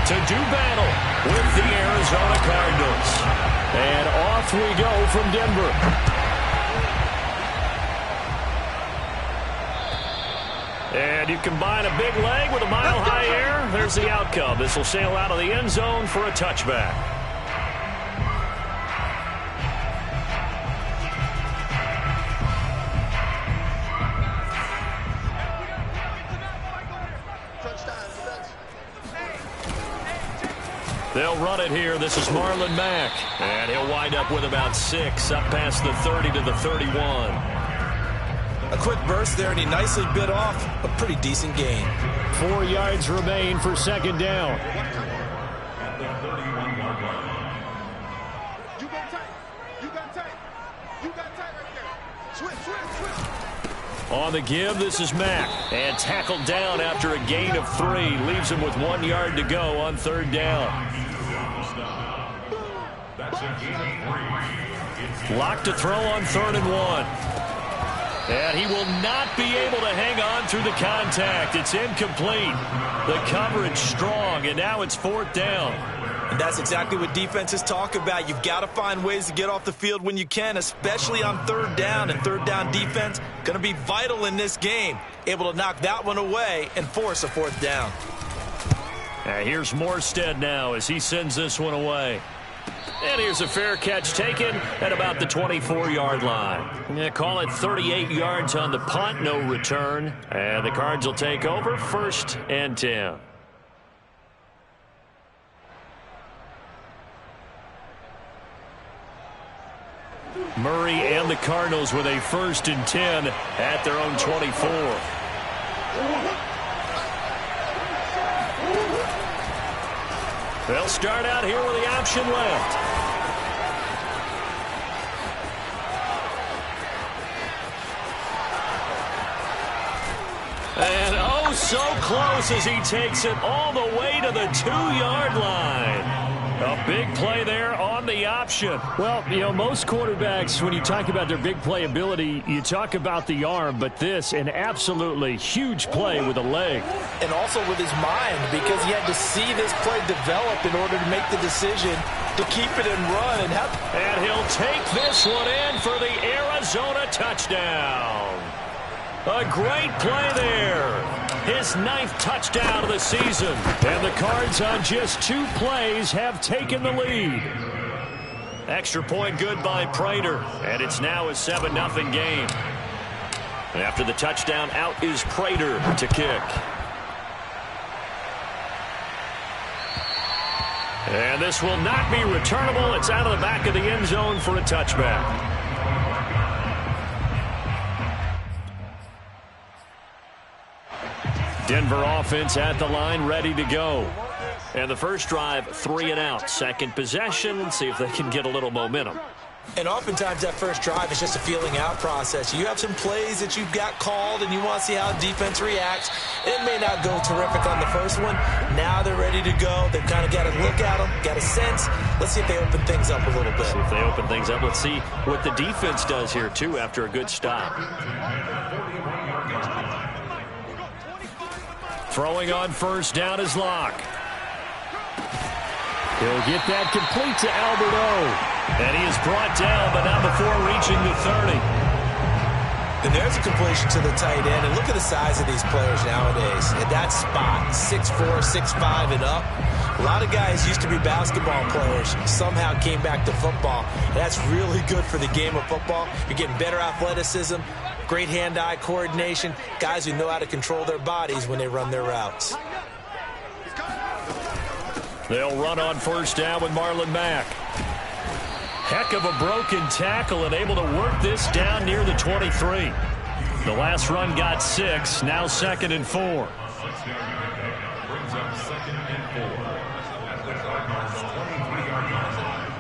to do battle with the Arizona Cardinals. And off we go from Denver. And you combine a big leg with a mile-high air. There's the outcome. This will sail out of the end zone for a touchback. They'll run it here. This is Marlon Mack. And he'll wind up with about 6, up past the 30 to the 31. A quick burst there, and he nicely bit off a pretty decent gain. 4 yards remain for second down. On the give, this is Mack. And tackled down after a gain of 3. Leaves him with 1 yard to go on third down. Locked to throw on 3rd and 1. And he will not be able to hang on through the contact. It's incomplete. The coverage strong, and now it's 4th down. And that's exactly what defenses talk about. You've got to find ways to get off the field when you can, especially on 3rd down. And 3rd down defense going to be vital in this game. Able to knock that one away and force a 4th down. And here's Morstead now as he sends this one away. And here's a fair catch taken at about the 24-yard line. Yeah, call it 38 yards on the punt, no return. And the Cards will take over 1st and 10. Murray and the Cardinals with a 1st and 10 at their own 24. They'll start out here with the option left. And oh, so close as he takes it all the way to the 2-yard line. A big play there on the option. Well, you know, most quarterbacks, when you talk about their big play ability, you talk about the arm, but this, an absolutely huge play with a leg. And also with his mind, because he had to see this play develop in order to make the decision to keep it and run. And he'll take this one in for the Arizona touchdown. A great play there. His 9th touchdown of the season. And the Cards on just 2 plays have taken the lead. Extra point good by Prater. And it's now a 7-0 game. And after the touchdown, out is Prater to kick. And this will not be returnable. It's out of the back of the end zone for a touchback. Denver offense at the line, ready to go. And the first drive, 3 and out. Second possession, see if they can get a little momentum. And oftentimes that first drive is just a feeling out process. You have some plays that you've got called and you want to see how defense reacts. It may not go terrific on the first one. Now they're ready to go. They've kind of got to look at them, got a sense. Let's see if they open things up a little bit. See if they open things up. Let's see what the defense does here, too, after a good stop. Throwing on first down is Locke. He'll get that complete to Alberto. And he is brought down, but not before reaching the 30. And there's a completion to the tight end. And look at the size of these players nowadays. At that spot, 6'4", 6'5", and up. A lot of guys used to be basketball players, somehow came back to football. And that's really good for the game of football. You're getting better athleticism, great hand-eye coordination, guys who know how to control their bodies when they run their routes. They'll run on first down with Marlon Mack. Heck of a broken tackle and able to work this down near the 23. The last run got 6, now 2nd and 4. Brings up 2nd and 4. At the Cardinals' 23-yard line.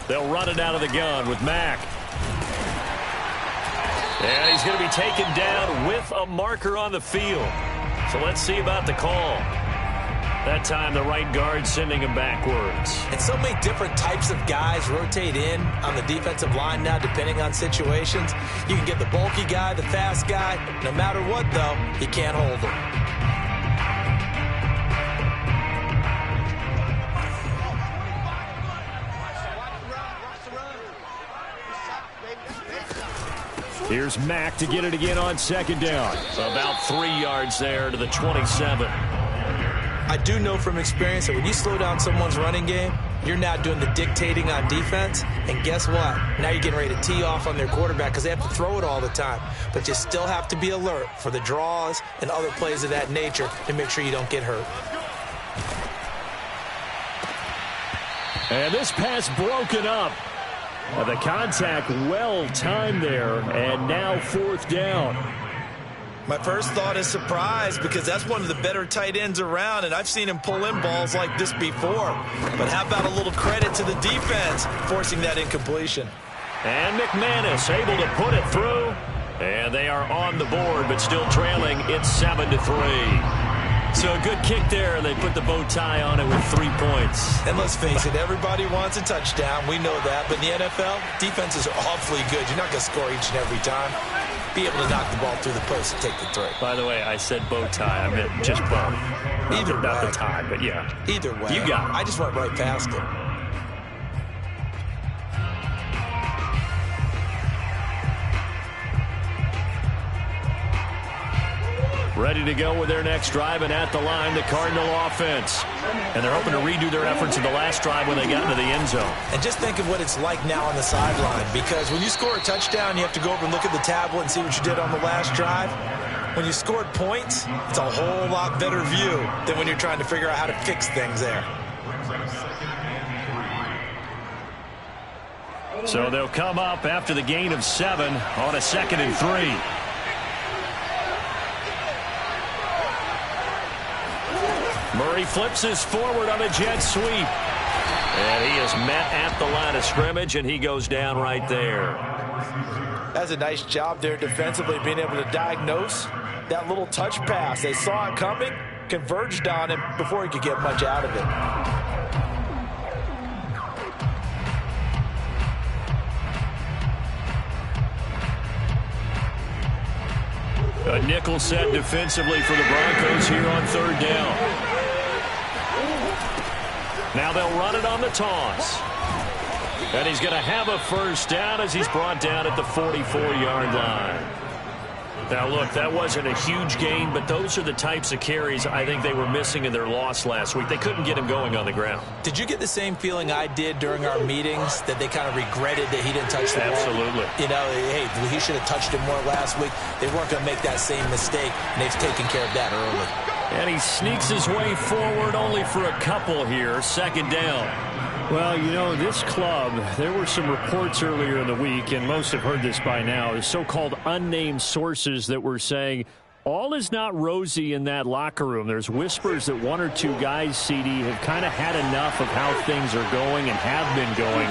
They'll run it out of the gun with Mack. And he's going to be taken down with a marker on the field. So let's see about the call. That time the right guard sending him backwards. And so many different types of guys rotate in on the defensive line now, depending on situations. You can get the bulky guy, the fast guy. No matter what, though, you can't hold him. Here's Mack to get it again on second down. About 3 yards there to the 27. I do know from experience that when you slow down someone's running game, you're now doing the dictating on defense. And guess what? Now you're getting ready to tee off on their quarterback because they have to throw it all the time. But you still have to be alert for the draws and other plays of that nature to make sure you don't get hurt. And this pass broken up. The contact well timed there, and now 4th down. My first thought is surprise because that's one of the better tight ends around, and I've seen him pull in balls like this before. But how about a little credit to the defense forcing that incompletion? And McManus able to put it through, and they are on the board but still trailing. It's 7-3. So a good kick there, and they put the bow tie on it with 3 points. And let's face it, everybody wants a touchdown. We know that. But in the NFL, defenses are awfully good. You're not going to score each and every time. Be able to knock the ball through the post and take the throw. By the way, I said bow tie. I meant just bow. Not the tie, but yeah. Either way. You got it. I just went right past it. Ready to go with their next drive, and at the line, the Cardinal offense. And they're hoping to redo their efforts in the last drive when they got into the end zone. And just think of what it's like now on the sideline, because when you score a touchdown, you have to go over and look at the tablet and see what you did on the last drive. When you scored points, it's a whole lot better view than when you're trying to figure out how to fix things there. So they'll come up after the gain of 7 on a 2nd and 3. Murray flips his forward on a jet sweep. And he is met at the line of scrimmage, and he goes down right there. That's a nice job there defensively, being able to diagnose that little touch pass. They saw it coming, converged on him before he could get much out of it. A nickel set defensively for the Broncos here on 3rd down. Now they'll run it on the toss. And he's going to have a first down as he's brought down at the 44-yard line. Now, look, that wasn't a huge gain, but those are the types of carries I think they were missing in their loss last week. They couldn't get him going on the ground. Did you get the same feeling I did during our meetings, that they kind of regretted that he didn't touch the ball? Absolutely. You know, hey, he should have touched it more last week. They weren't going to make that same mistake, and they've taken care of that early. And he sneaks his way forward only for a couple here. 2nd down. Well, you know, this club, there were some reports earlier in the week, and most have heard this by now, the so-called unnamed sources that were saying all is not rosy in that locker room. There's whispers that 1 or 2 guys, CD, have kind of had enough of how things are going and have been going.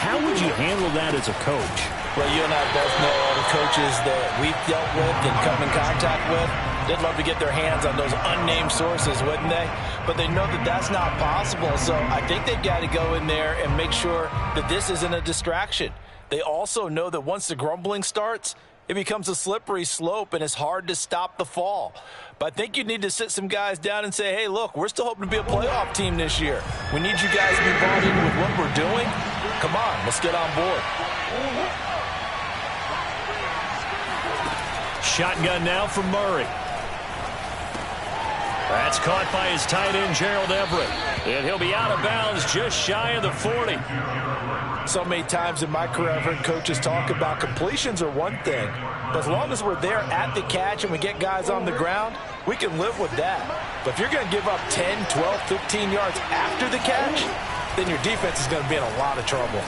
How would you handle that as a coach? Well, you and I both know all the coaches that we've dealt with and come in contact with. They'd love to get their hands on those unnamed sources, wouldn't they? But they know that that's not possible. So I think they've got to go in there and make sure that this isn't a distraction. They also know that once the grumbling starts, it becomes a slippery slope, and it's hard to stop the fall. But I think you need to sit some guys down and say, hey, look, we're still hoping to be a playoff team this year. We need you guys to be bought in with what we're doing. Come on, let's get on board. Shotgun now from Murray. That's caught by his tight end, Gerald Everett. And he'll be out of bounds just shy of the 40. So many times in my career, I've heard coaches talk about completions are one thing. But as long as we're there at the catch and we get guys on the ground, we can live with that. But if you're going to give up 10, 12, 15 yards after the catch, then your defense is going to be in a lot of trouble.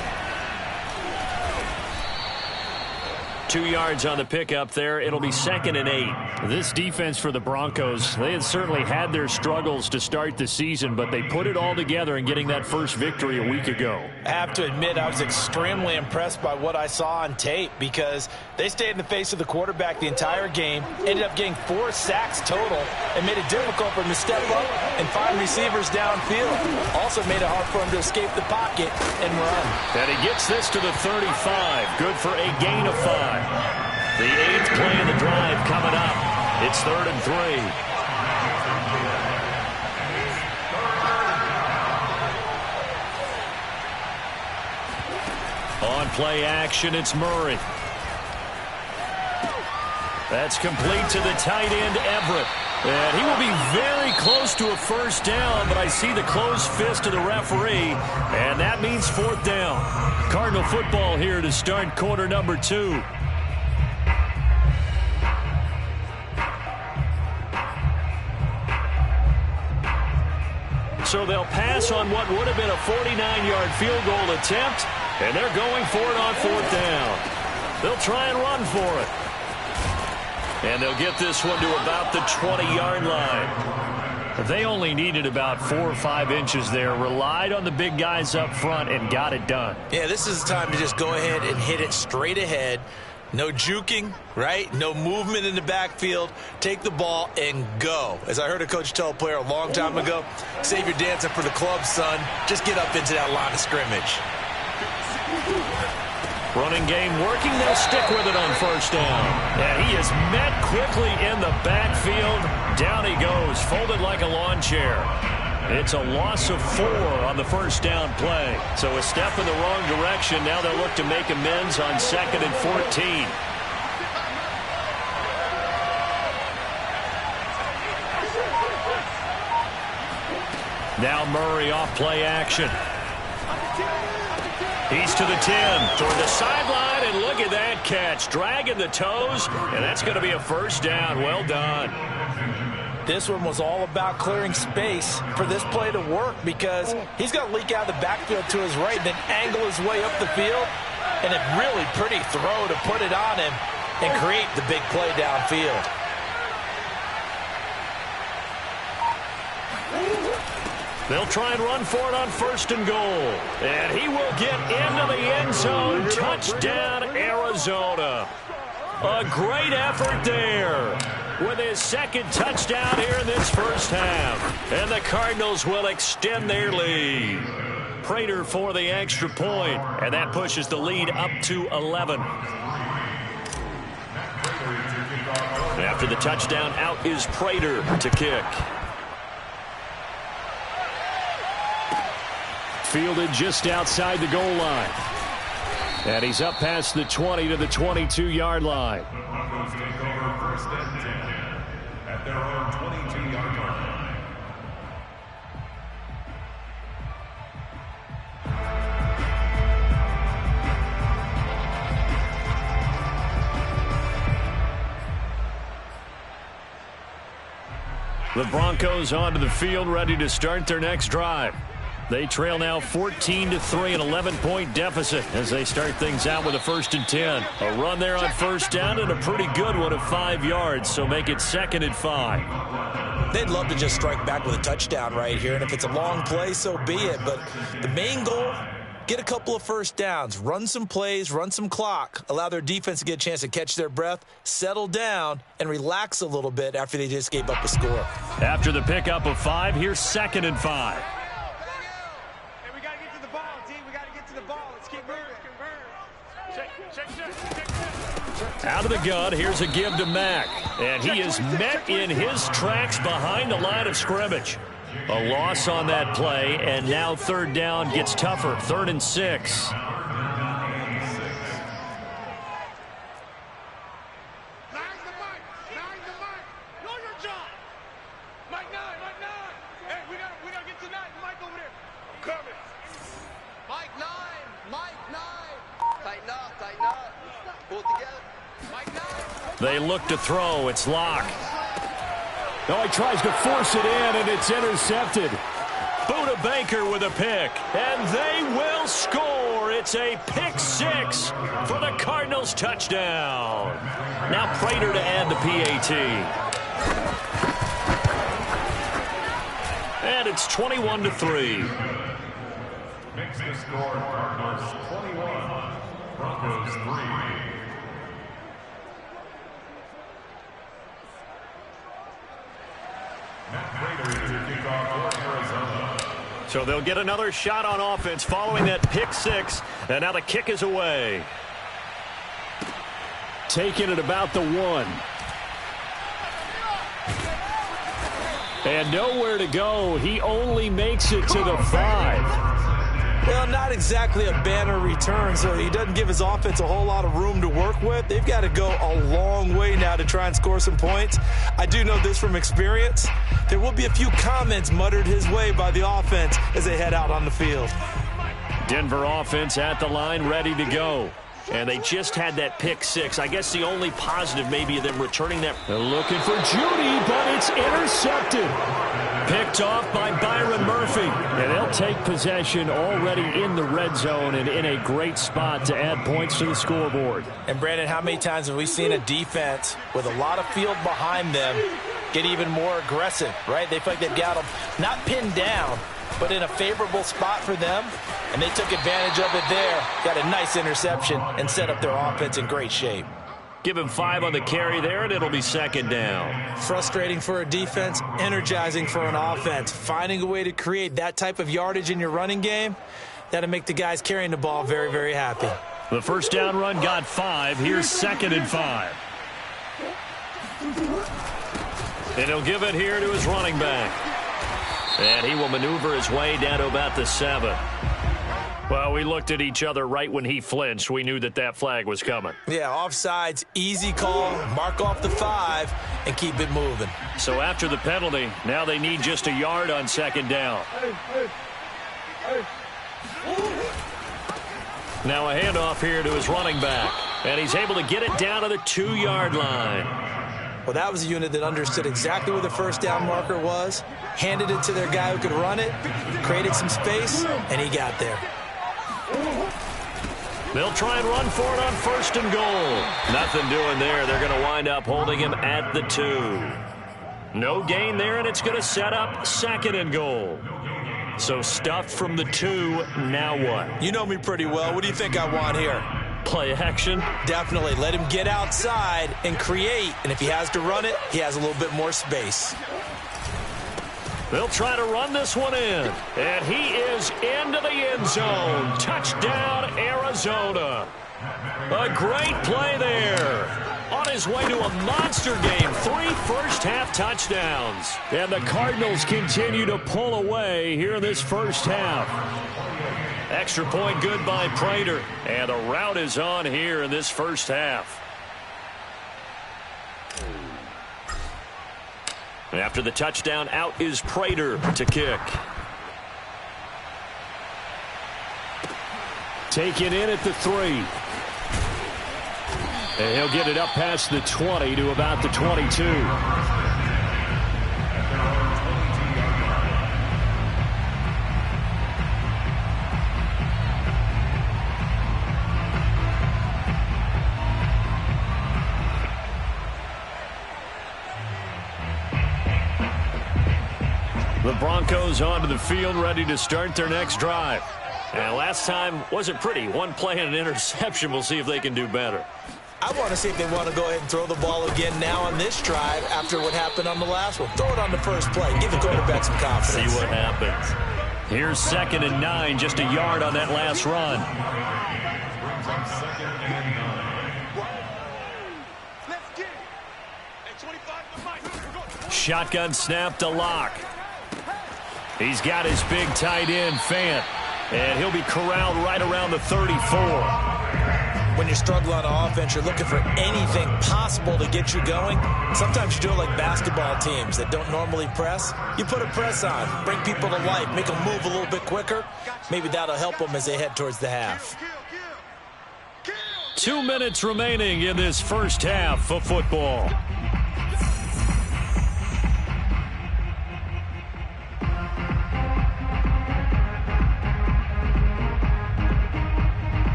2 yards on the pickup there. It'll be 2nd and 8. This defense for the Broncos, they had certainly had their struggles to start the season, but they put it all together in getting that first victory a week ago. I have to admit, I was extremely impressed by what I saw on tape because they stayed in the face of the quarterback the entire game, ended up getting 4 sacks total, and made it difficult for him to step up and find receivers downfield. Also made it hard for him to escape the pocket and run. And he gets this to the 35. Good for a gain of 5. The 8th play of the drive coming up. It's 3rd and 3. On play action, it's Murray. That's complete to the tight end, Everett. And he will be very close to a first down, but I see the closed fist of the referee, and that means 4th down. Cardinal football here to start quarter number 2. So they'll pass on what would have been a 49-yard field goal attempt, and they're going for it on 4th down. They'll try and run for it. And they'll get this one to about the 20-yard line. They only needed about 4 or 5 inches there, relied on the big guys up front, and got it done. Yeah, this is the time to just go ahead and hit it straight ahead. No juking, right? No movement in the backfield. Take the ball and go. As I heard a coach tell a player a long time ago, save your dancing for the club, son. Just get up into that line of scrimmage. Running game working. They'll stick with it on first down. And he is met quickly in the backfield. Down he goes, folded like a lawn chair. It's a loss of 4 on the first down play. So a step in the wrong direction. Now they'll look to make amends on 2nd and 14. Now Murray off play action. He's to the 10, toward the sideline, and look at that catch. Dragging the toes, and that's going to be a first down. Well done. This one was all about clearing space for this play to work because he's going to leak out of the backfield to his right and then angle his way up the field. And a really pretty throw to put it on him and create the big play downfield. They'll try and run for it on 1st and goal. And he will get into the end zone. Touchdown, Arizona. A great effort there with his 2nd touchdown here in this first half. And the Cardinals will extend their lead. Prater for the extra point, and that pushes the lead up to 11. After the touchdown, out is Prater to kick. Fielded just outside the goal line. And he's up past the 20 to the 22-yard line. Broncos take over 1st and 10 at their own 22-yard line. The Broncos onto the field, ready to start their next drive. They trail now 14-3, an 11-point deficit as they start things out with a 1st and 10. A run there on first down and a pretty good one of 5 yards, so make it 2nd and 5. They'd love to just strike back with a touchdown right here, and if it's a long play, so be it. But the main goal, get a couple of first downs, run some plays, run some clock, allow their defense to get a chance to catch their breath, settle down, and relax a little bit after they just gave up a score. After the pickup of 5, here's 2nd and 5. Out of the gun, here's a give to Mack. And he is met in his tracks behind the line of scrimmage. A loss on that play, and now 3rd down gets tougher. 3rd and 6. They look to throw. It's Locke. Oh, he tries to force it in, and it's intercepted. Buda Baker with a pick, and they will score. it's a pick six for the Cardinals touchdown. Now Prater to add the PAT. And it's 21-3. Makes the score Cardinals 21, Broncos 3. Matt Prater to kick off for Arizona. So they'll get another shot on offense following that pick six. And now the kick is away. Taking it about the 1. And nowhere to go. He only makes it to the 5. Well, not exactly a banner return, so he doesn't give his offense a whole lot of room to work with. They've got to go a long way now to try and score some points. I do know this from experience. There will be a few comments muttered his way by the offense as they head out on the field. Denver offense at the line, ready to go. And they just had that pick six. I guess the only positive maybe of them returning that. They're looking for Judy, but it's intercepted. Picked off by Byron Murphy. And they'll take possession already in the red zone and in a great spot to add points to the scoreboard. And, Brandon, how many times have we seen a defense with a lot of field behind them get even more aggressive, right? They feel like they've got them not pinned down, but in a favorable spot for them, and they took advantage of it there. Got a nice interception and set up their offense in great shape. Give him 5 on the carry there, and it'll be second down. Frustrating for a defense, energizing for an offense. Finding a way to create that type of yardage in your running game, that'll make the guys carrying the ball very, very happy. The first down run got 5. Here's 2nd and 5. And he'll give it here to his running back. And he will maneuver his way down to about the 7. Well, we looked at each other right when he flinched. We knew that that flag was coming. Yeah, offsides, easy call, mark off the 5, and keep it moving. So after the penalty, now they need just a yard on 2nd down. Now a handoff here to his running back. And he's able to get it down to the 2-yard line. Well, that was a unit that understood exactly where the first down marker was, handed it to their guy who could run it, created some space, and he got there. They'll try and run for it on 1st and goal. Nothing doing there. They're going to wind up holding him at the 2. No gain there, and it's going to set up 2nd and goal. So stuffed from the 2, now what? You know me pretty well. What do you think I want here? Play action? Definitely. Let him get outside and create, and if he has to run it, he has a little bit more space. They'll try to run this one in, and he is into the end zone. Touchdown, Arizona. A great play there. On his way to a monster game, 3 first-half touchdowns. And the Cardinals continue to pull away here in this first half. Extra point good by Prater, and the route is on here in this first half. After the touchdown, out is Prater to kick. Taken in at the 3. And he'll get it up past the 20 to about the 22. The Broncos onto the field, ready to start their next drive. And last time wasn't pretty. One play and an interception. We'll see if they can do better. I want to see if they want to go ahead and throw the ball again now on this drive after what happened on the last one. Throw it on the first play. Give the quarterback some confidence. See what happens. Here's 2nd and 9, just a yard on that last run. Brings up 2nd and 9. Shotgun snap to Locke. He's got his big tight end, Fant. And he'll be corralled right around the 34. When you struggle on offense, you're looking for anything possible to get you going. Sometimes you do it like basketball teams that don't normally press. You put a press on, bring people to life, make them move a little bit quicker. Maybe that'll help them as they head towards the half. 2 minutes remaining in this first half of football.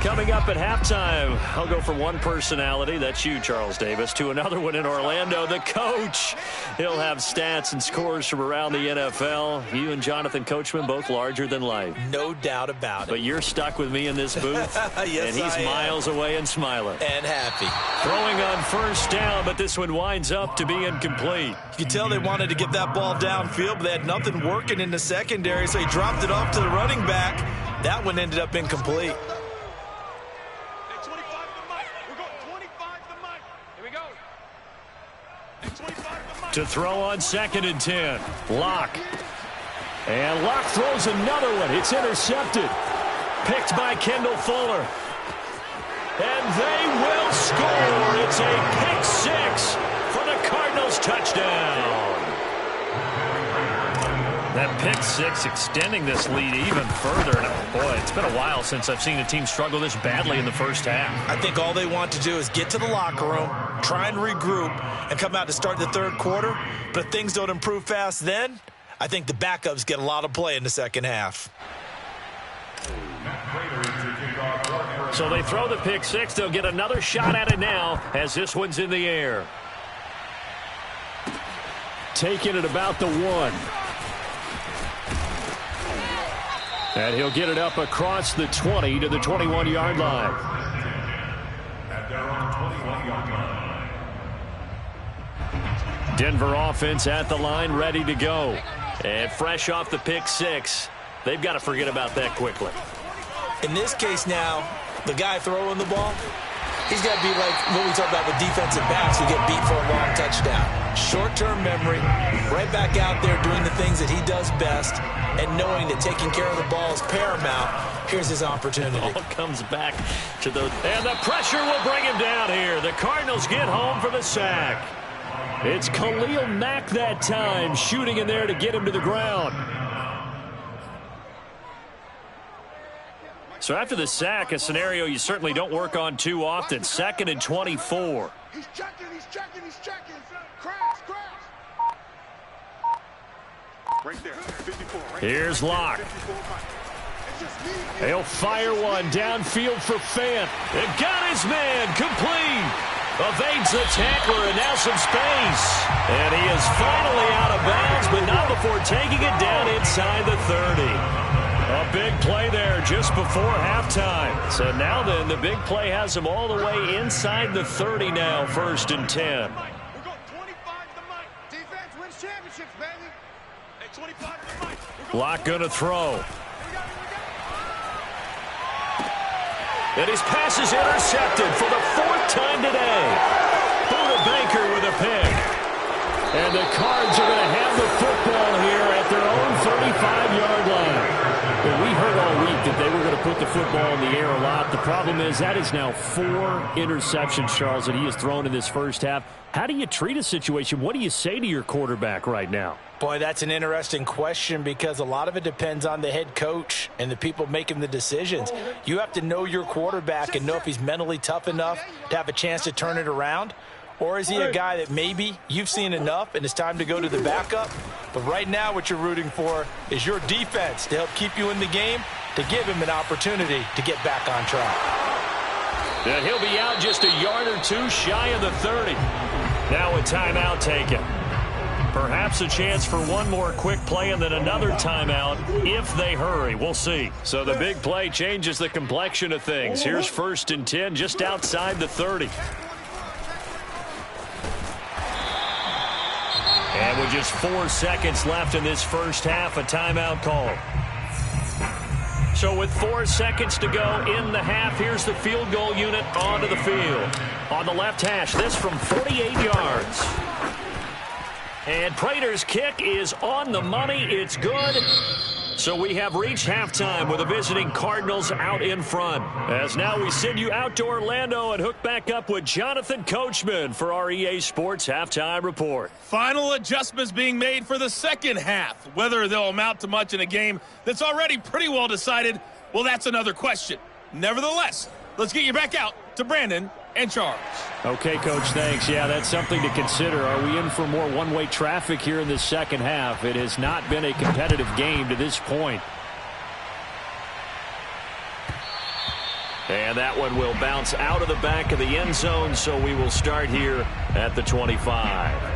Coming up at halftime, I'll go from one personality, that's you, Charles Davis, to another one in Orlando, the coach. He'll have stats and scores from around the NFL. You and Jonathan Coachman, both larger than life. No doubt about it. But you're stuck with me in this booth, yes, and he's miles away and smiling. And happy. Throwing on first down, but this one winds up to be incomplete. You can tell they wanted to get that ball downfield, but they had nothing working in the secondary, so he dropped it off to the running back. That one ended up incomplete. To throw on 2nd and 10. Locke. And Locke throws another one. It's intercepted. Picked by Kendall Fuller. And they will score. It's a pick 6 for the Cardinals touchdown. That pick 6 extending this lead even further. And boy, it's been a while since I've seen a team struggle this badly in the first half. I think all they want to do is get to the locker room, try and regroup, and come out to start the third quarter. But if things don't improve fast then, I think the backups get a lot of play in the second half. So they throw the pick 6. They'll get another shot at it now as this one's in the air. Taking it about the 1. And he'll get it up across the 20 to the 21-yard line. At their own 21-yard line. Denver offense at the line, ready to go. And fresh off the pick 6, they've got to forget about that quickly. In this case now, the guy throwing the ball, he's got to be like what we talk about with defensive backs who get beat for a long touchdown. Short-term memory, right back out there doing the things that he does best, and knowing that taking care of the ball is paramount. Here's his opportunity. Ball comes back to the... And the pressure will bring him down here. The Cardinals get home for the sack. It's Khalil Mack that time, shooting in there to get him to the ground. So after the sack, a scenario you certainly don't work on too often. 2nd and 24. He's checking, he's checking, he's checking. Crash, crash. Right there, 54. Right Here's Locke. He'll fire one downfield for Fant. They've got his man complete. Evades the tackler and now some space. And he is finally out of bounds, but not before taking it down inside the 30. A big play there just before halftime. So now then, the big play has him all the way inside the 30 now, 1st and 10. Locke gonna throw. And his pass is intercepted for the 4th time today. Buda Baker with a pick. And the Cards are going to have the football here at their own 35-yard line. Well, we heard all week that they were going to put the football in the air a lot. The problem is that is now 4 interceptions, Charles, that he has thrown in this first half. How do you treat a situation? What do you say to your quarterback right now? Boy, that's an interesting question because a lot of it depends on the head coach and the people making the decisions. You have to know your quarterback and know if he's mentally tough enough to have a chance to turn it around. Or is he a guy that maybe you've seen enough and it's time to go to the backup? But right now what you're rooting for is your defense to help keep you in the game, to give him an opportunity to get back on track. And he'll be out just a yard or two shy of the 30. Now a timeout taken. Perhaps a chance for one more quick play and then another timeout if they hurry. We'll see. So the big play changes the complexion of things. Here's 1st and 10 just outside the 30. And with just 4 seconds left in this first half, a timeout call. So with 4 seconds to go in the half, here's the field goal unit onto the field. On the left hash, this from 48 yards. And Prater's kick is on the money. It's good. So we have reached halftime with the visiting Cardinals out in front. As now we send you out to Orlando and hook back up with Jonathan Coachman for our EA Sports Halftime Report. Final adjustments being made for the second half. Whether they'll amount to much in a game that's already pretty well decided, well, that's another question. Nevertheless, let's get you back out to Brandon and Charles. Okay, Coach, thanks. Yeah, that's something to consider. Are we in for more one-way traffic here in the second half? It has not been a competitive game to this point. And that one will bounce out of the back of the end zone, so we will start here at the 25.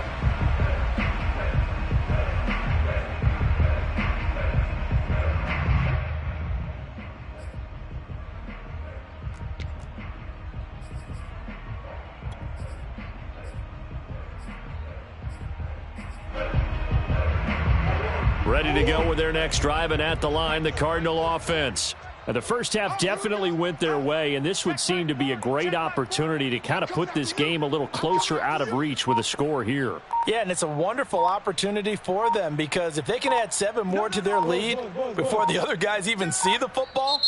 Ready to go with their next drive, and at the line, the Cardinal offense. Now, the first half definitely went their way, and this would seem to be a great opportunity to kind of put this game a little closer out of reach with a score here. Yeah, and it's a wonderful opportunity for them, because if they can add 7 more to their lead before the other guys even see the football,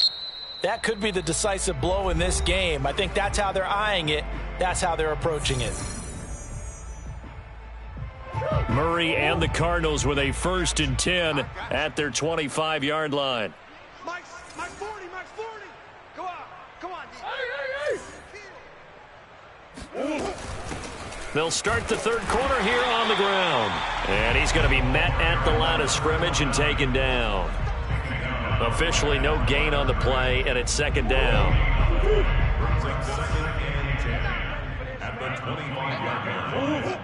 that could be the decisive blow in this game. I think that's how they're eyeing it. That's how they're approaching it. Murray and the Cardinals with a 1st and 10 at their 25-yard line. Mike 40, Mike 40. Go on, come on. They'll start the third quarter here on the ground. And he's going to be met at the line of scrimmage and taken down. Officially no gain on the play, and it's 2nd down. Second and 10 at the 25-yard line.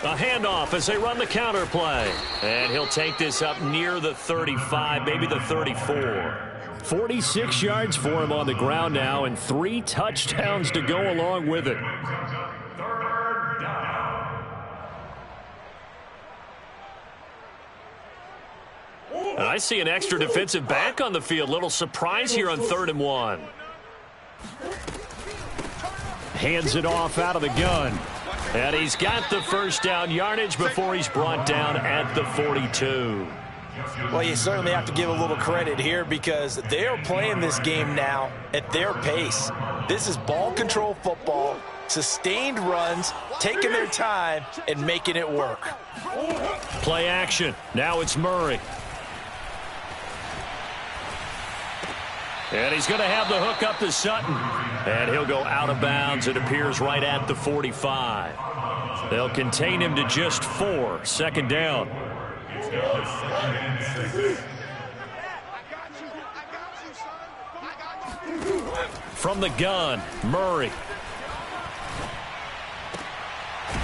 A handoff as they run the counter play. And he'll take this up near the 35, maybe the 34. 46 yards for him on the ground now, and 3 touchdowns to go along with it. Third down. And I see an extra defensive back on the field. Little surprise here on 3rd and 1. Hands it off out of the gun. And he's got the 1st down yardage before he's brought down at the 42. Well, you certainly have to give a little credit here, because they are playing this game now at their pace. This is ball control football, sustained runs, taking their time, and making it work. Play action. Now it's Murray. And he's going to have the hook up to Sutton. And he'll go out of bounds. It appears right at the 45. They'll contain him to just 4. 2nd down. From the gun, Murray.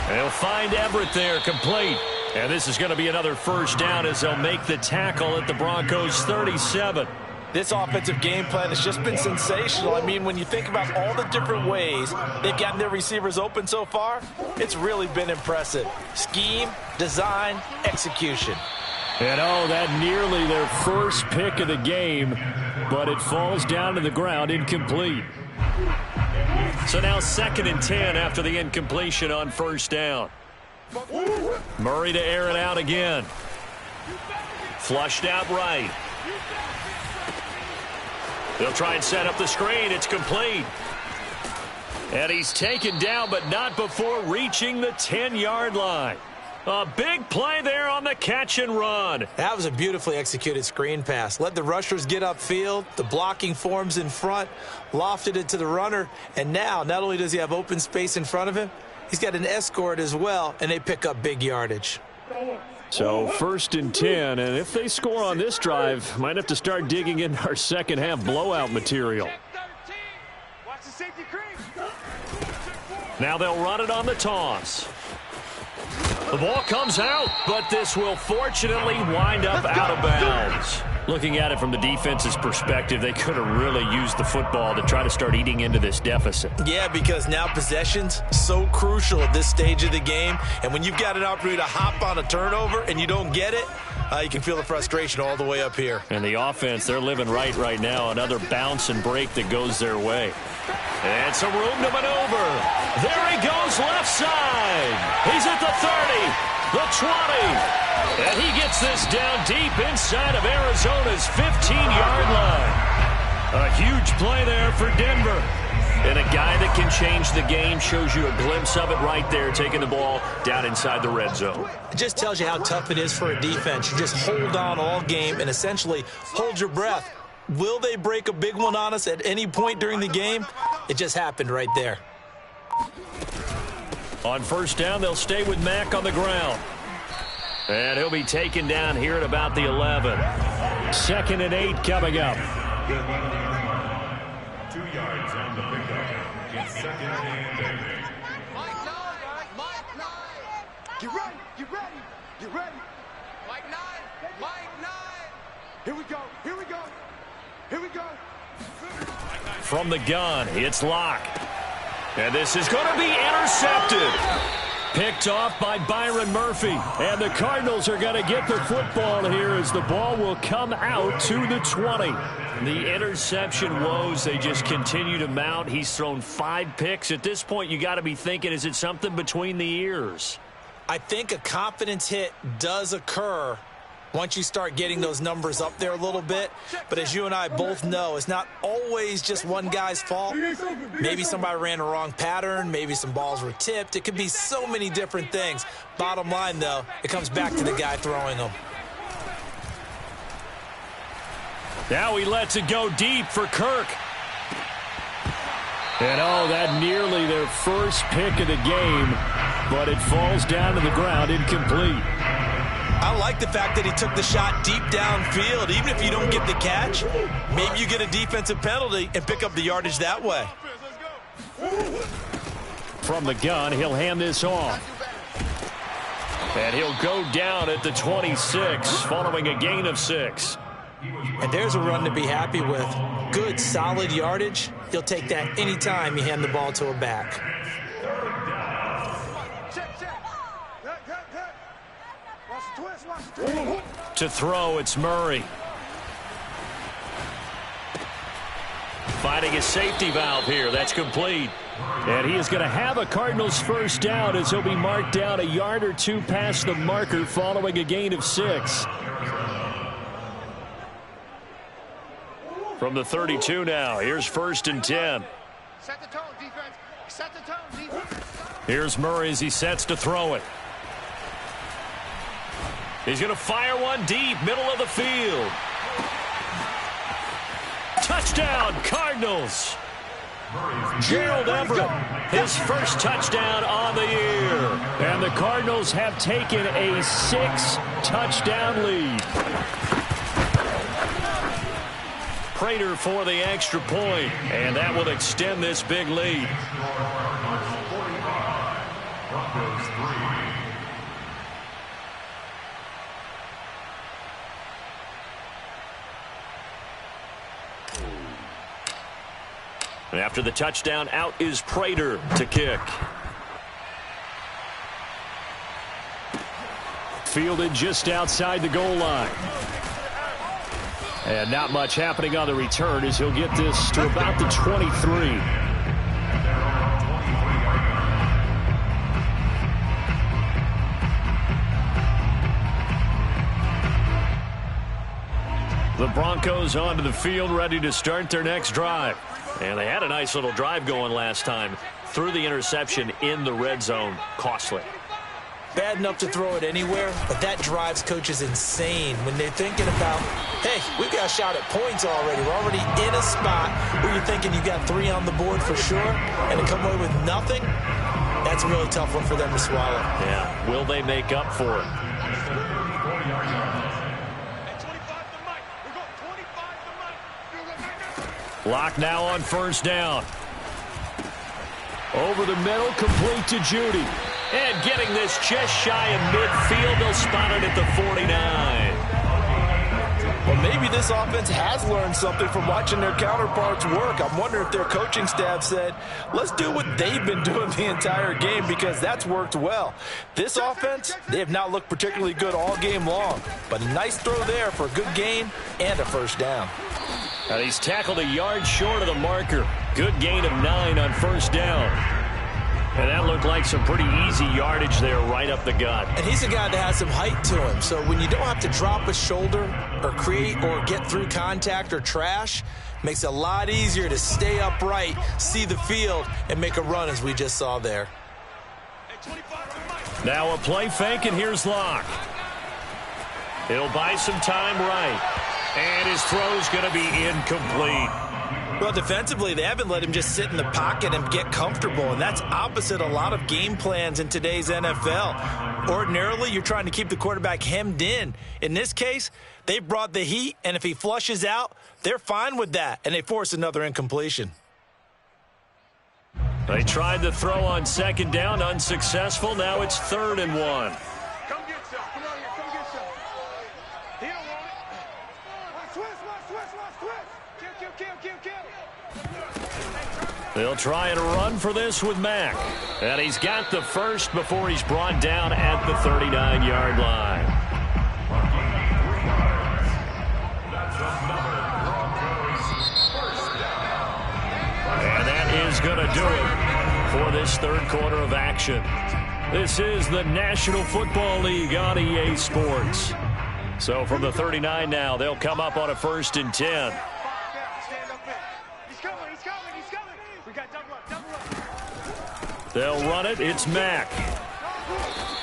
They'll find Everett there, complete. And this is going to be another 1st down as they'll make the tackle at the Broncos' 37. This offensive game plan has just been sensational. I mean, when you think about all the different ways they've gotten their receivers open so far, it's really been impressive. Scheme, design, execution. And that nearly their first pick of the game, but it falls down to the ground, incomplete. So now 2nd and 10 after the incompletion on 1st down. Murray to air it out again. Flushed out right. They'll try and set up the screen. It's complete. And he's taken down, but not before reaching the 10-yard line. A big play there on the catch and run. That was a beautifully executed screen pass. Let the rushers get upfield. The blocking forms in front. Lofted it to the runner. And now, not only does he have open space in front of him, he's got an escort as well, and they pick up big yardage. So 1st and 10, and if they score on this drive, might have to start digging in our second half blowout material. Now they'll run it on the toss. The ball comes out, but this will fortunately wind up out of bounds. Looking at it from the defense's perspective, they could have really used the football to try to start eating into this deficit. Yeah, because now possession's so crucial at this stage of the game. And when you've got an opportunity to hop on a turnover and you don't get it, you can feel the frustration all the way up here. And the offense, they're living right now. Another bounce and break that goes their way. And some room to maneuver. There he goes left side. He's at the 30, the 20. And he gets this down deep inside of Arizona's 15-yard line. A huge play there for Denver. And a guy that can change the game, shows you a glimpse of it right there, taking the ball down inside the red zone. It just tells you how tough it is for a defense. You just hold on all game and essentially hold your breath. Will they break a big one on us at any point during the game? It just happened right there. On 1st down, they'll stay with Mack on the ground. And he'll be taken down here at about the 11. 2nd and 8 coming up. Good left mark. 2 yards on the pickup. It's 2nd and 8. Mike 9. Get ready. Get ready. Get ready. Mike 9. Mike 9. Here we go. Here we go. Here we go. From the gun, it's Locke. And this is going to be intercepted. Picked off by Byron Murphy. And the Cardinals are going to get the football here as the ball will come out to the 20. The interception woes, they just continue to mount. He's thrown 5 picks. At this point, you got to be thinking, is it something between the ears? I think a confidence hit does occur once you start getting those numbers up there a little bit. But as you and I both know, it's not always just one guy's fault. Maybe somebody ran a wrong pattern. Maybe some balls were tipped. It could be so many different things. Bottom line, though, it comes back to the guy throwing them. Now he lets it go deep for Kirk. And oh, that nearly their first pick of the game, but it falls down to the ground incomplete. I like the fact that he took the shot deep downfield. Even if you don't get the catch, maybe you get a defensive penalty and pick up the yardage that way. From the gun, he'll hand this off. And he'll go down at the 26, following a gain of 6. And there's a run to be happy with. Good, solid yardage. He'll take that anytime you hand the ball to a back. Check. Watch the twist. Watch the twist. To throw, it's Murray. Finding a safety valve here. That's complete. And he is going to have a Cardinals first down as he'll be marked down a yard or 2 past the marker following a gain of 6. From the 32 now, here's 1st and 10. Set the tone, defense. Set the tone, defense. Here's Murray as he sets to throw it. He's going to fire one deep, middle of the field. Touchdown, Cardinals. Gerald Everett, his first touchdown on the year. And the Cardinals have taken a 6-touchdown lead. Prater for the extra point, and that will extend this big lead. And after the touchdown, out is Prater to kick. Fielded just outside the goal line. And not much happening on the return as he'll get this to about the 23. The Broncos onto the field, ready to start their next drive. And they had a nice little drive going last time. Through the interception in the red zone. Costly. Bad enough to throw it anywhere, but that drives coaches insane when they're thinking about, hey, we've got a shot at points already. We're already in a spot where you're thinking you got 3 on the board for sure, and to come away with nothing, that's a really tough one for them to swallow. Yeah, will they make up for it? Locke now on first down. Over the middle, complete to Judy. And getting this just shy of midfield, they'll spot it at the 49. Well, maybe this offense has learned something from watching their counterparts work. I'm wondering if their coaching staff said, let's do what they've been doing the entire game, because that's worked well. This offense, they have not looked particularly good all game long, but a nice throw there for a good gain and a first down. And he's tackled a yard short of the marker. Good gain of 9 on first down. And that looked like some pretty easy yardage there right up the gut. And he's a guy that has some height to him. So when you don't have to drop a shoulder or create or get through contact or trash, makes it a lot easier to stay upright, see the field, and make a run as we just saw there. Now a play fake, and here's Locke. He'll buy some time right. And his throw's going to be incomplete. Well, defensively, they haven't let him just sit in the pocket and get comfortable, and that's opposite a lot of game plans in today's NFL. Ordinarily, you're trying to keep the quarterback hemmed in. In this case, They brought the heat, and if he flushes out, they're fine with that, and they force another incompletion. They tried to throw on second down, unsuccessful. Now it's 3rd and 1. Come get some. Come on here. Come get some. He don't want it. Twist. Kill. They'll try and run for this with Mack. And he's got the first before he's brought down at the 39-yard line. And that is going to do it for this third quarter of action. This is the National Football League on EA Sports. So from the 39 now, they'll come up on a 1st and 10. They'll run it. It's Mack.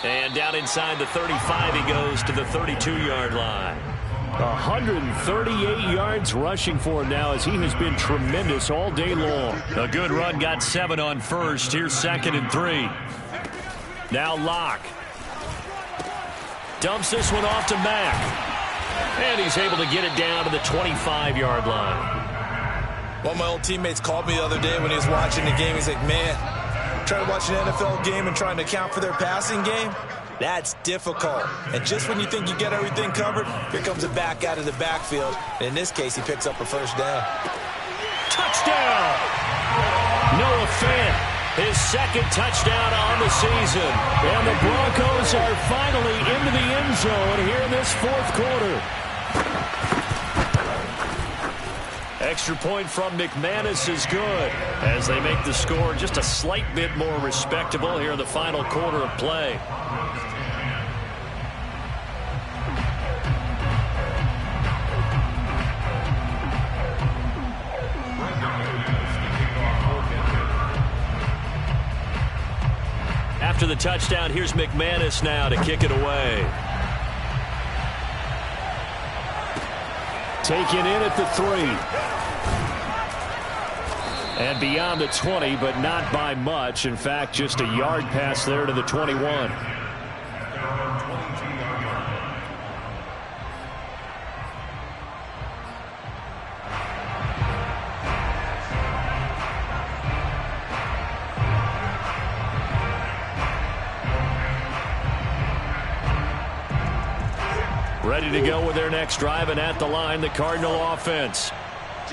And down inside the 35, he goes to the 32-yard line. 138 yards rushing for him now as he has been tremendous all day long. A good run, got 7 on first. Here's 2nd and 3. Now Locke. Dumps this one off to Mack. And he's able to get it down to the 25-yard line. One of my old teammates called me the other day when he was watching the game. He's like, man, trying to watch an NFL game and trying to account for their passing game, that's difficult. And just when you think you get everything covered, here comes a back out of the backfield. And in this case, he picks up a 1st down. Touchdown! Noah Fant, his 2nd touchdown on the season. And the Broncos are finally into the end zone here in this 4th quarter. Extra point from McManus is good as they make the score just a slight bit more respectable here in the final quarter of play. After the touchdown, here's McManus now to kick it away. Taken in at the 3. And beyond the 20, but not by much. In fact, just a yard pass there to the 21. Ready to go with their next drive, and at the line, the Cardinal offense.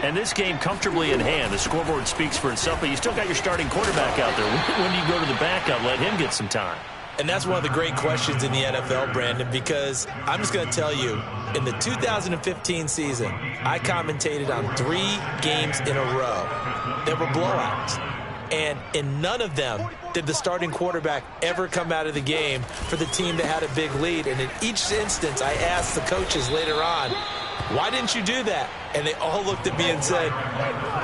And this game comfortably in hand. The scoreboard speaks for itself, but you still got your starting quarterback out there. When do you go to the backup, let him get some time? And that's one of the great questions in the NFL, Brandon, because I'm just going to tell you, in the 2015 season, I commentated on 3 games in a row that were blowouts. And in none of them did the starting quarterback ever come out of the game for the team that had a big lead. And in each instance, I asked the coaches later on, why didn't you do that? And they all looked at me and said,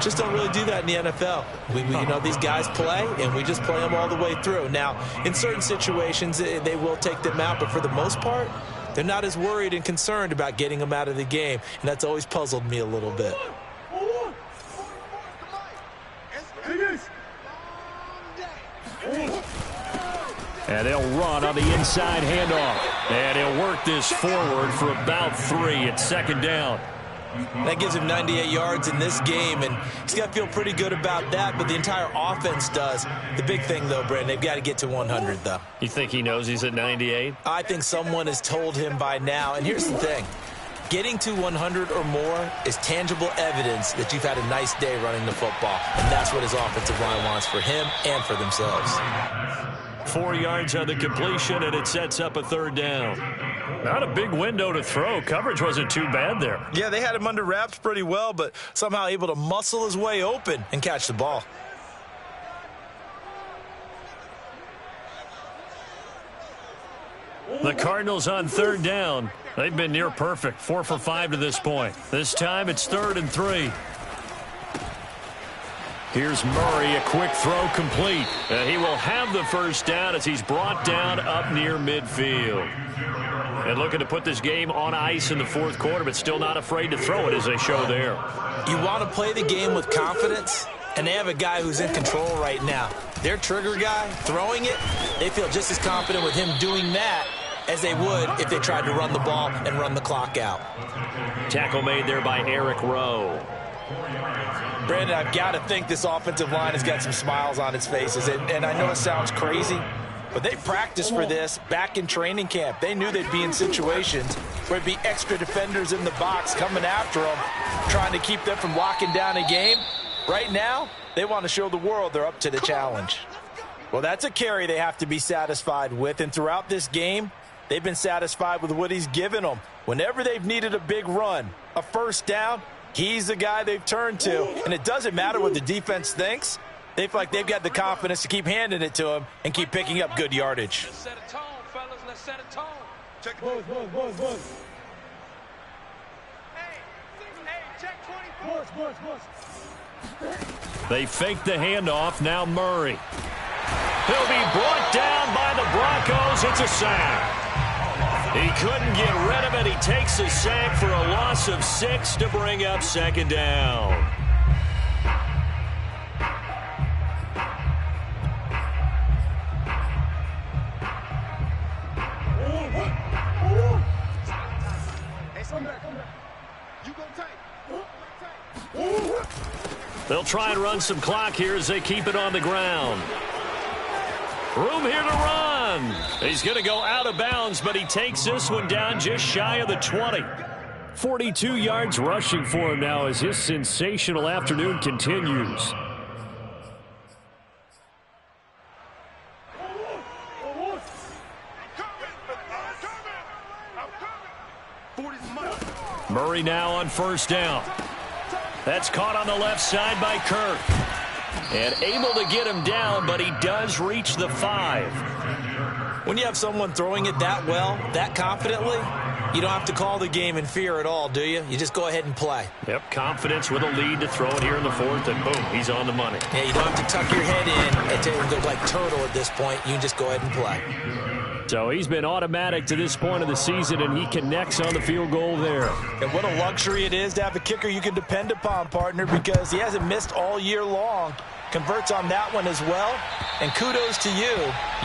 just don't really do that in the NFL. You know, these guys play, and we just play them all the way through. Now, in certain situations, they will take them out, but for the most part, they're not as worried and concerned about getting them out of the game. And that's always puzzled me a little bit. And they'll run on the inside handoff. And he'll work this forward for about 3. It's 2nd down. That gives him 98 yards in this game, and he's got to feel pretty good about that, but the entire offense does. The big thing, though, Brandon, they've got to get to 100, though. You think he knows he's at 98? I think someone has told him by now, and here's the thing. Getting to 100 or more is tangible evidence that you've had a nice day running the football, and that's what his offensive line wants for him and for themselves. 4 yards on the completion, and it sets up a 3rd down. Not a big window to throw. Coverage wasn't too bad there. Yeah, they had him under wraps pretty well, but somehow able to muscle his way open and catch the ball. The Cardinals on 3rd down. They've been near perfect. 4 for 5 to this point. This time it's 3rd and 3. Here's Murray, a quick throw complete. And he will have the 1st down as he's brought down up near midfield. And looking to put this game on ice in the 4th quarter, but still not afraid to throw it as they show there. You want to play the game with confidence, and they have a guy who's in control right now. Their trigger guy throwing it, they feel just as confident with him doing that as they would if they tried to run the ball and run the clock out. Tackle made there by Eric Rowe. Brandon, I've got to think this offensive line has got some smiles on its faces. And I know it sounds crazy, but they practiced for this back in training camp. They knew they'd be in situations where it'd be extra defenders in the box coming after them, trying to keep them from locking down a game. Right now, they want to show the world they're up to the challenge. Well, that's a carry they have to be satisfied with. And throughout this game, they've been satisfied with what he's given them. Whenever they've needed a big run, a first down, he's the guy they've turned to. And it doesn't matter what the defense thinks. They feel like they've got the confidence to keep handing it to him and keep picking up good yardage. Let's set a tone, fellas. Let's set a tone. Check boys. Hey, check 24. Boys. They fake the handoff. Now Murray. He'll be brought down by the Broncos. It's a sack. He couldn't get rid of it. He takes a sack for a loss of 6 to bring up second down. They'll try and run some clock here as they keep it on the ground. Room here to run. He's going to go out of bounds, but he takes this one down just shy of the 20. 42 yards rushing for him now as his sensational afternoon continues. Murray now on first down. That's caught on the left side by Kirk. And able to get him down, but he does reach the 5. When you have someone throwing it that well, that confidently, you don't have to call the game in fear at all, do you? You just go ahead and play. Yep, confidence with a lead to throw it here in the 4th, and boom, he's on the money. Yeah, you don't have to tuck your head in and go like turtle at this point. You can just go ahead and play. So he's been automatic to this point of the season, and he connects on the field goal there. And what a luxury it is to have a kicker you can depend upon, partner, because he hasn't missed all year long. Converts on that one as well. And kudos to you.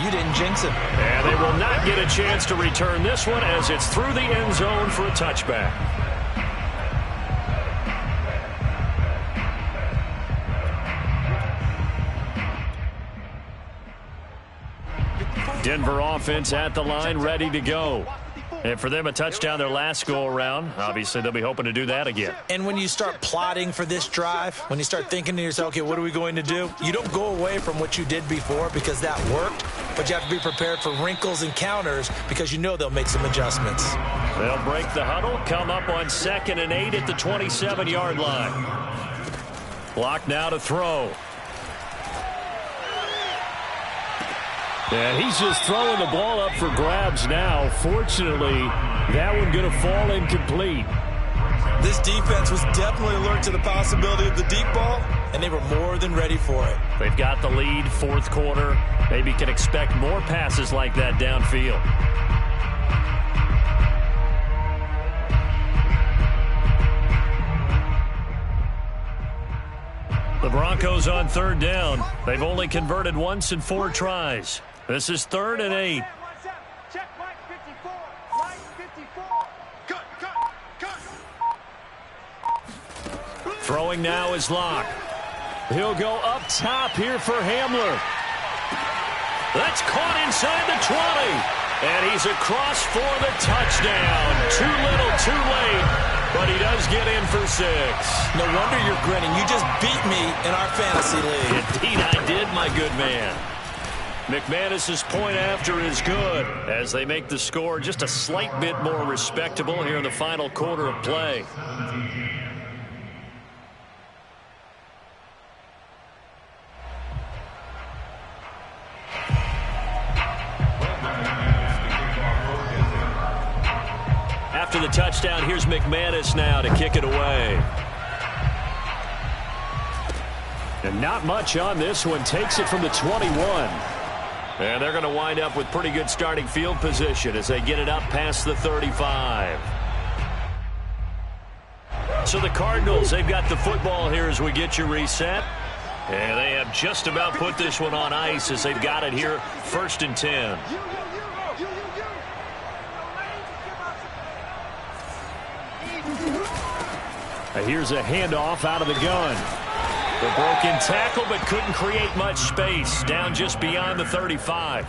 You didn't jinx him. And they will not get a chance to return this one as it's through the end zone for a touchback. Denver offense at the line, ready to go. And for them, a touchdown their last go-around. Obviously, they'll be hoping to do that again. And when you start plotting for this drive, when you start thinking to yourself, okay, what are we going to do? You don't go away from what you did before because that worked, but you have to be prepared for wrinkles and counters because you know they'll make some adjustments. They'll break the huddle, come up on 2nd and 8 at the 27-yard line. Clock now to throw. And he's just throwing the ball up for grabs now. Fortunately, that one going to fall incomplete. This defense was definitely alert to the possibility of the deep ball, and they were more than ready for it. They've got the lead, 4th quarter. Maybe can expect more passes like that downfield. The Broncos on 3rd down. They've only converted once in 4 tries. This is 3rd and 8. Check Mike 54. Mike 54. Cut. Throwing now is Locke. He'll go up top here for Hamler. That's caught inside the 20. And he's across for the touchdown. Too little, too late. But he does get in for 6. No wonder you're grinning. You just beat me in our fantasy league. Indeed I did, my good man. McManus's point after is good as they make the score just a slight bit more respectable here in the final quarter of play. After the touchdown, here's McManus now to kick it away. And not much on this one. Takes it from the 21. And they're going to wind up with pretty good starting field position as they get it up past the 35. So the Cardinals, they've got the football here as we get you reset. And they have just about put this one on ice as they've got it here, 1st and 10. Here's a handoff out of the gun. The broken tackle, but couldn't create much space. Down just beyond the 35.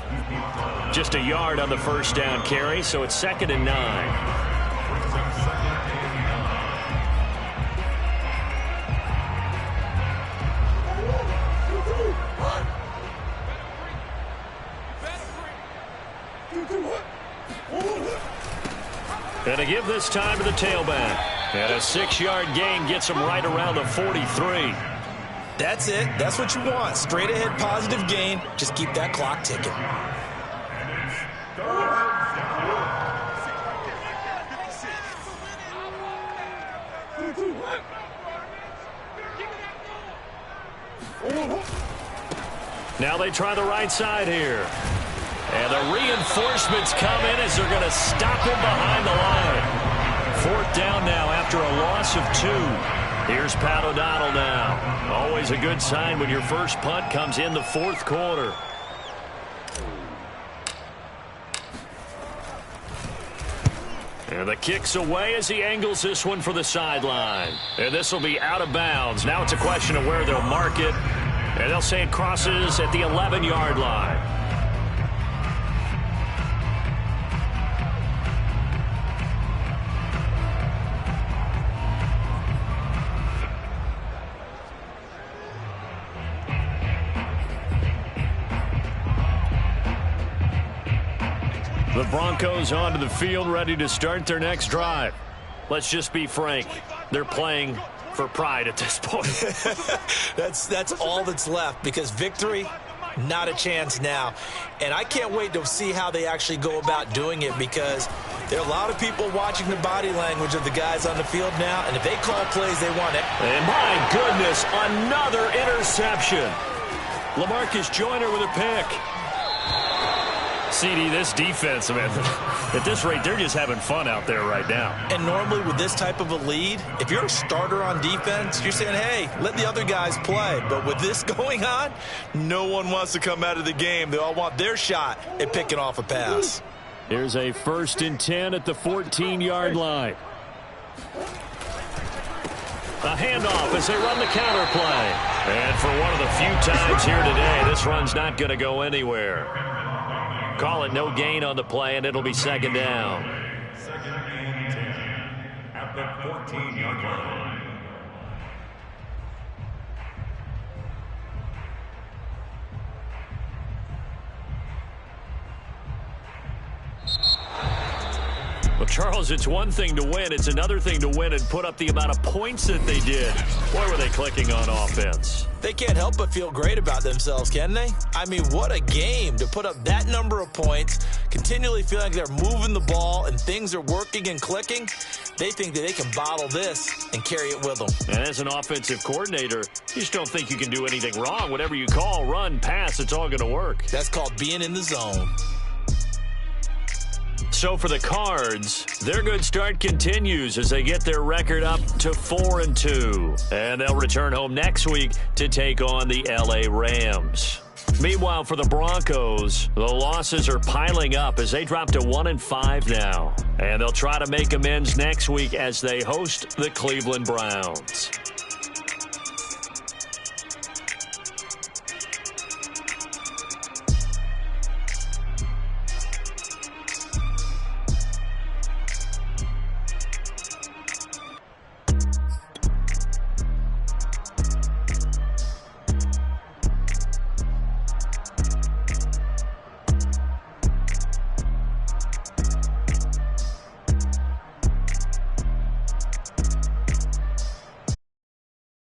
Just a yard on the first down carry, so it's 2nd and 9. And to give this time to the tailback. And a 6-yard gain gets him right around the 43. That's it. That's what you want. Straight ahead positive gain. Just keep that clock ticking. Now they try the right side here. And the reinforcements come in as they're going to stop him behind the line. 4th down now after a loss of 2. Here's Pat O'Donnell now. Always a good sign when your first punt comes in the 4th quarter. And the kick's away as he angles this one for the sideline. And this will be out of bounds. Now it's a question of where they'll mark it. And they'll say it crosses at the 11-yard line. The Broncos onto the field, ready to start their next drive. Let's just be frank. They're playing for pride at this point. That's all that's left, because victory, not a chance now. And I can't wait to see how they actually go about doing it, because there are a lot of people watching the body language of the guys on the field now, and if they call plays, they want it. And my goodness, another interception. LaMarcus Joyner with a pick. CD, this defense, man, at this rate, they're just having fun out there right now. And normally with this type of a lead, if you're a starter on defense, you're saying, hey, let the other guys play. But with this going on, no one wants to come out of the game. They all want their shot at picking off a pass. Here's a 1st and 10 at the 14-yard line. A handoff as they run the counter play. And for one of the few times here today, this run's not going to go anywhere. Call it no gain on the play, and it'll be 2nd down. 2nd and 10 at the 14-yard line. Well, Charles, it's one thing to win. It's another thing to win and put up the amount of points that they did. Boy, were they clicking on offense. They can't help but feel great about themselves, can they? I mean, what a game to put up that number of points, continually feeling like they're moving the ball and things are working and clicking. They think that they can bottle this and carry it with them. And as an offensive coordinator, you just don't think you can do anything wrong. Whatever you call, run, pass, it's all going to work. That's called being in the zone. So for the Cards, their good start continues as they get their record up to 4-2. And they'll return home next week to take on the LA Rams. Meanwhile, for the Broncos, the losses are piling up as they drop to 1-5 now. And they'll try to make amends next week as they host the Cleveland Browns.